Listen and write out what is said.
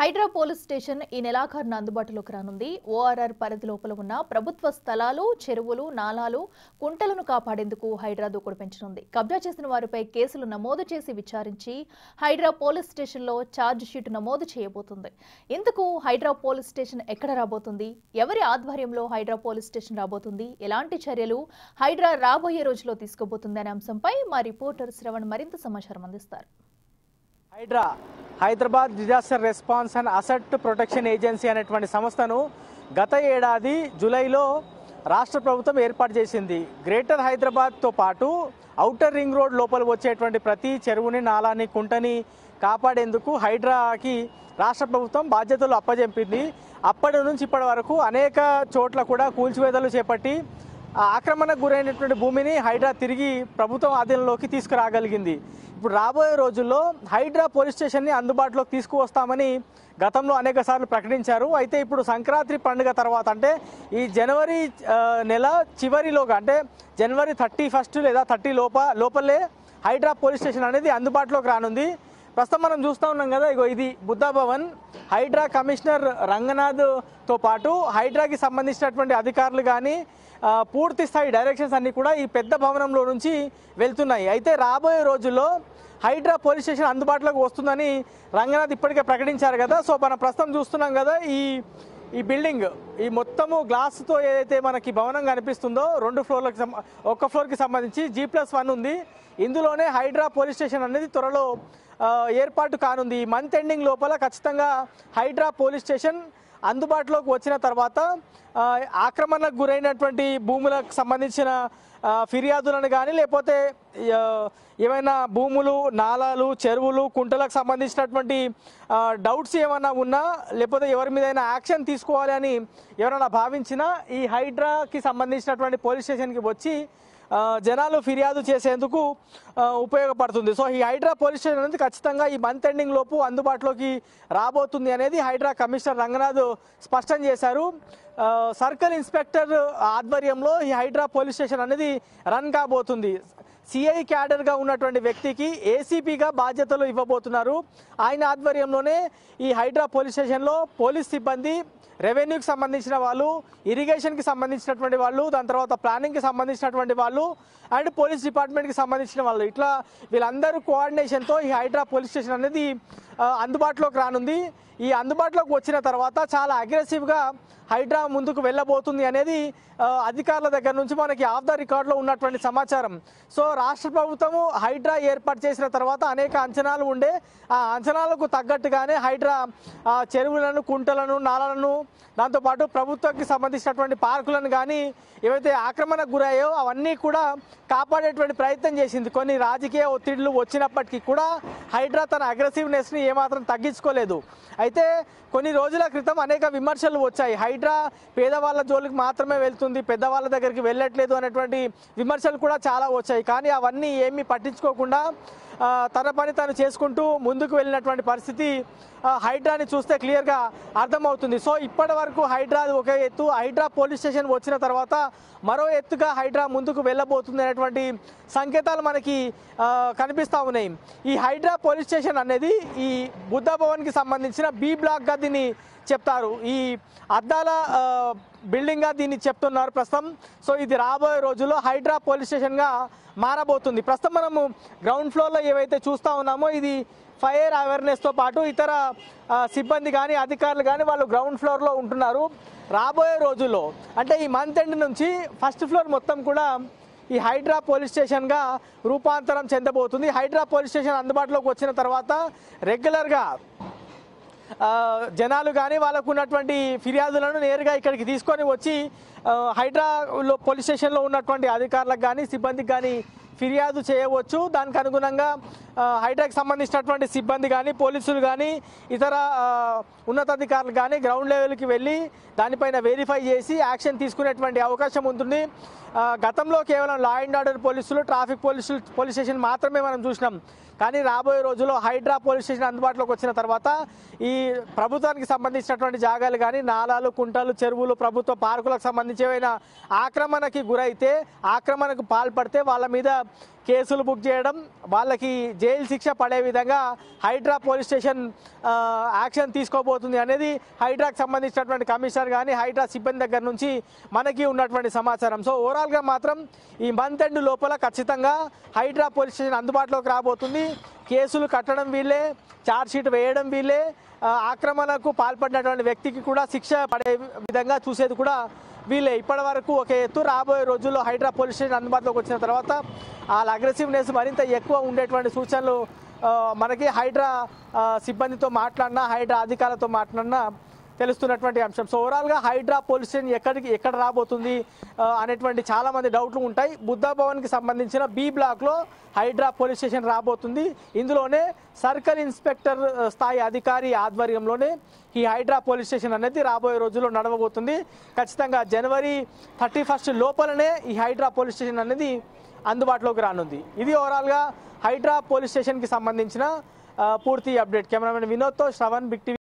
Hydraa police station ఈ నెలాఖరున అందుబాటులోకి రానుంది. ఓఆర్ఆర్ పరిధి లోపల ఉన్న ప్రభుత్వ స్థలాలు, చెరువులు, నాలాలు, కుంటలను కాపాడేందుకు హైడ్రా దూకుడు పెంచనుంది. కబ్జా చేసిన వారిపై కేసులు నమోదు చేసి విచారించి హైడ్రా పోలీస్ స్టేషన్లో ఛార్జ్ షీట్ నమోదు చేయబోతుంది. ఇందుకు హైడ్రా పోలీస్ స్టేషన్ ఎక్కడ రాబోతుంది, ఎవరి ఆధ్వర్యంలో హైడ్రా పోలీస్ స్టేషన్ రాబోతుంది, ఎలాంటి చర్యలు హైడ్రా రాబోయే రోజుల్లో తీసుకోబోతుంది అనే అంశంపై మా రిపోర్టర్ శ్రవణ్ మరింత సమాచారం అందిస్తారు. HYDRAA Hyderabad disaster response and asset protection agency అనేటువంటి సంస్థను గత ఏడాది జూలైలో రాష్ట్ర ప్రభుత్వం ఏర్పాటు చేసింది. గ్రేటర్ హైదరాబాద్తో పాటు ఔటర్ రింగ్ రోడ్ లోపల వచ్చేటువంటి ప్రతి చెరువుని, నాలాని, కుంటని కాపాడేందుకు హైడ్రాకి రాష్ట్ర ప్రభుత్వం బాధ్యతలు అప్పజెప్పింది. అప్పటి నుంచి ఇప్పటి వరకు అనేక చోట్ల కూడా కూల్చివేతలు చేపట్టి ఆక్రమణకు గురైనటువంటి భూమిని హైడ్రా తిరిగి ప్రభుత్వం ఆధీనంలోకి తీసుకురాగలిగింది. ఇప్పుడు రాబోయే రోజుల్లో హైడ్రా పోలీస్ స్టేషన్ని అందుబాటులోకి తీసుకువస్తామని గతంలో అనేక సార్లు ప్రకటించారు. అయితే ఇప్పుడు సంక్రాంతి పండుగ తర్వాత, అంటే ఈ జనవరి నెల చివరిలోగా, అంటే జనవరి 31 లేదా 30 లోపలే హైడ్రా పోలీస్ స్టేషన్ అనేది అందుబాటులోకి రానుంది. ప్రస్తుతం మనం చూస్తూ ఉన్నాం కదా, ఇది బుద్ధ భవన్. హైడ్రా కమిషనర్ రంగనాథ్తో పాటు హైడ్రాకి సంబంధించినటువంటి అధికారులు కానీ పూర్తి స్థాయి డైరెక్షన్స్ అన్నీ కూడా ఈ పెద్ద భవనంలో నుంచి వెళ్తున్నాయి. అయితే రాబోయే రోజుల్లో హైడ్రా పోలీస్ స్టేషన్ అందుబాటులోకి వస్తుందని రంగనాథ్ ఇప్పటికే ప్రకటించారు కదా. సో మనం ప్రస్తుతం చూస్తున్నాం కదా, ఈ బిల్డింగ్, ఈ మొత్తము గ్లాస్తో ఏదైతే మనకి భవనం కనిపిస్తుందో, 2 ఫ్లోర్లకు ఒక ఫ్లోర్కి సంబంధించి G+1 ఉంది. ఇందులోనే హైడ్రా పోలీస్ స్టేషన్ అనేది త్వరలో ఏర్పాటు కానుంది. ఈ మంత్ ఎండింగ్ లోపల ఖచ్చితంగా హైడ్రా పోలీస్ స్టేషన్ అందుబాటులోకి వచ్చిన తర్వాత ఆక్రమణకు గురైనటువంటి భూములకు సంబంధించిన ఫిర్యాదులను కానీ, లేకపోతే ఏమైనా భూములు, నాలాలు, చెరువులు, కుంటలకు సంబంధించినటువంటి డౌట్స్ ఏమైనా ఉన్నా, లేకపోతే ఎవరి మీద యాక్షన్ తీసుకోవాలి అని ఎవరైనా భావించినా ఈ హైడ్రాకి సంబంధించినటువంటి పోలీస్ స్టేషన్కి వచ్చి జనాలు ఫిర్యాదు చేసేందుకు ఉపయోగపడుతుంది. సో ఈ హైడ్రా పోలీస్ స్టేషన్ అనేది ఖచ్చితంగా ఈ మంత్ ఎండింగ్ లోపు అందుబాటులోకి రాబోతుంది అనేది హైడ్రా కమిషనర్ రంగనాథ్ స్పష్టం చేశారు. సర్కిల్ ఇన్స్పెక్టర్ ఆధ్వర్యంలో ఈ హైడ్రా పోలీస్ స్టేషన్ అనేది రన్ కాబోతుంది. సిఐ క్యాడర్గా ఉన్నటువంటి వ్యక్తికి ఏసీపీగా బాధ్యతలు ఇవ్వబోతున్నారు. ఆయన ఆధ్వర్యంలోనే ఈ హైడ్రా పోలీస్ స్టేషన్లో పోలీస్ సిబ్బంది, రెవెన్యూకి సంబంధించిన వాళ్ళు, ఇరిగేషన్కి సంబంధించినటువంటి వాళ్ళు, దాని తర్వాత ప్లానింగ్కి సంబంధించినటువంటి వాళ్ళు అండ్ పోలీస్ డిపార్ట్మెంట్కి సంబంధించిన వాళ్ళు, ఇట్లా వీళ్ళందరూ కోఆర్డినేషన్తో ఈ హైడ్రా పోలీస్ స్టేషన్ అనేది అందుబాటులోకి రానుంది. ఈ అందుబాటులోకి వచ్చిన తర్వాత చాలా అగ్రెసివ్గా హైడ్రా ముందుకు వెళ్ళబోతుంది అనేది అధికారుల దగ్గర నుంచి మనకి ఆఫ్ ద రికార్డులో ఉన్నటువంటి సమాచారం. సో రాష్ట్ర ప్రభుత్వము హైడ్రా ఏర్పాటు చేసిన తర్వాత అనేక అంచనాలు ఉండే, ఆ అంచనాలకు తగ్గట్టుగానే హైడ్రా చెరువులను, కుంటలను, నాలాలను, దాంతోపాటు ప్రభుత్వానికి సంబంధించినటువంటి పార్కులను కానీ ఏవైతే ఆక్రమణకు గురయ్యాయో అవన్నీ కూడా కాపాడేటువంటి ప్రయత్నం చేసింది. కొన్ని రాజకీయ ఒత్తిళ్లు వచ్చినప్పటికీ కూడా హైడ్రా తన అగ్రెసివ్నెస్ని ఏమాత్రం తగ్గించుకోలేదు. అయితే కొన్ని రోజుల క్రితం అనేక విమర్శలు వచ్చాయి. హైడ్రా పేదవాళ్ళ జోలికి మాత్రమే వెళ్తుంది, పెద్దవాళ్ళ దగ్గరికి వెళ్ళట్లేదు అనేటువంటి విమర్శలు కూడా చాలా వచ్చాయి. కానీ అవన్నీ ఏమీ పట్టించుకోకుండా తన పని తను చేసుకుంటూ ముందుకు వెళ్ళినటువంటి పరిస్థితి హైడ్రాని చూస్తే క్లియర్గా అర్థమవుతుంది. సో ఇప్పటి వరకు హైడ్రా ఒక ఎత్తు, హైడ్రా పోలీస్ స్టేషన్ వచ్చిన తర్వాత మరో ఎత్తుగా హైడ్రా ముందుకు వెళ్ళబోతుంది అనేటువంటి సంకేతాలు మనకి కనిపిస్తూ ఉన్నాయి. ఈ హైడ్రా పోలీస్ స్టేషన్ అనేది ఈ బుద్ధ భవన్కి సంబంధించిన బి బ్లాక్గా దీన్ని చెప్తారు. ఈ అద్దాల బిల్డింగ్గా దీన్ని చెప్తున్నారు ప్రస్తుతం. సో ఇది రాబోయే రోజుల్లో హైడ్రా పోలీస్ స్టేషన్గా మారబోతుంది. ప్రస్తుతం మనము గ్రౌండ్ ఫ్లోర్లో ఏవైతే చూస్తూ ఉన్నామో, ఇది ఫైర్ అవేర్నెస్తో పాటు ఇతర సిబ్బంది కానీ, అధికారులు కానీ వాళ్ళు గ్రౌండ్ ఫ్లోర్లో ఉంటున్నారు. రాబోయే రోజుల్లో, అంటే ఈ మంత్ ఎండ్ నుంచి ఫస్ట్ ఫ్లోర్ మొత్తం కూడా ఈ హైడ్రా పోలీస్ స్టేషన్గా రూపాంతరం చెందబోతుంది. హైడ్రా పోలీస్ స్టేషన్ అందుబాటులోకి వచ్చిన తర్వాత రెగ్యులర్గా జనాలు కానీ వాళ్ళకు ఉన్నటువంటి ఫిర్యాదులను నేరుగా ఇక్కడికి తీసుకొని వచ్చి హైడ్రాలో పోలీస్ స్టేషన్లో ఉన్నటువంటి అధికారులకు కానీ, సిబ్బందికి కానీ ఫిర్యాదు చేయవచ్చు. దానికి అనుగుణంగా హైడ్రాకి సంబంధించినటువంటి సిబ్బంది కానీ, పోలీసులు కానీ, ఇతర ఉన్నతాధికారులు కానీ గ్రౌండ్ లెవెల్కి వెళ్ళి దానిపైన వెరిఫై చేసి యాక్షన్ తీసుకునేటువంటి అవకాశం ఉంటుంది. గతంలో కేవలం లా అండ్ ఆర్డర్ పోలీసులు, ట్రాఫిక్ పోలీస్ స్టేషన్ మాత్రమే మనం చూసినాం. కానీ రాబోయే రోజుల్లో హైడ్రా పోలీస్ స్టేషన్ అందుబాటులోకి వచ్చిన తర్వాత ఈ ప్రభుత్వానికి సంబంధించినటువంటి జాగాలు కానీ, నాలాలు, కుంటలు, చెరువులు, ప్రభుత్వ పార్కులకు సంబంధించి ఏమైనా ఆక్రమణకి గురైతే, ఆక్రమణకు పాల్పడితే వాళ్ళ మీద కేసులు బుక్ చేయడం, వాళ్ళకి జైలు శిక్ష పడే విధంగా హైడ్రా పోలీస్ స్టేషన్ యాక్షన్ తీసుకోబోతుంది అనేది హైడ్రాకి సంబంధించినటువంటి కమిషనర్ కానీ హైడ్రా సిబ్బంది దగ్గర నుంచి మనకి ఉన్నటువంటి సమాచారం. సో ఓవరాల్గా మాత్రం ఈ మంత్ ఎండ్ లోపల ఖచ్చితంగా హైడ్రా పోలీస్ స్టేషన్ అందుబాటులోకి రాబోతుంది. కేసులు కట్టడం వీళ్ళే, ఛార్జ్షీట్ వేయడం వీళ్ళే, ఆక్రమణకు పాల్పడినటువంటి వ్యక్తికి కూడా శిక్ష పడే విధంగా చూసేది కూడా వీళ్ళే. ఇప్పటి వరకు ఒక ఎత్తు, రాబోయే రోజుల్లో హైడ్రా పోలీస్ స్టేషన్ అందుబాటులోకి వచ్చిన తర్వాత వాళ్ళ అగ్రెసివ్నెస్ మరింత ఎక్కువ ఉండేటువంటి సూచనలు మనకి హైడ్రా సిబ్బందితో మాట్లాడినా, హైడ్రా అధికారులతో మాట్లాడినా తెలుస్తున్నటువంటి అంశం. సో ఓవరాల్గా హైడ్రా పోలీస్ స్టేషన్ ఎక్కడ రాబోతుంది అనేటువంటి చాలామంది డౌట్లు ఉంటాయి. బుద్ధ భవన్కి సంబంధించిన బి బ్లాక్లో హైడ్రా పోలీస్ స్టేషన్ రాబోతుంది. ఇందులోనే సర్కిల్ ఇన్స్పెక్టర్ స్థాయి అధికారి ఆధ్వర్యంలోనే ఈ హైడ్రా పోలీస్ స్టేషన్ అనేది రాబోయే రోజుల్లో నడవబోతుంది. ఖచ్చితంగా జనవరి 31 లోపలనే ఈ హైడ్రా పోలీస్ స్టేషన్ అనేది అందుబాటులోకి రానుంది. ఇది ఓవరాల్గా హైడ్రా పోలీస్ స్టేషన్కి సంబంధించిన పూర్తి అప్డేట్. కెమెరామెన్ వినోద్తో శ్రవణ్, బిగ్ టీవీ.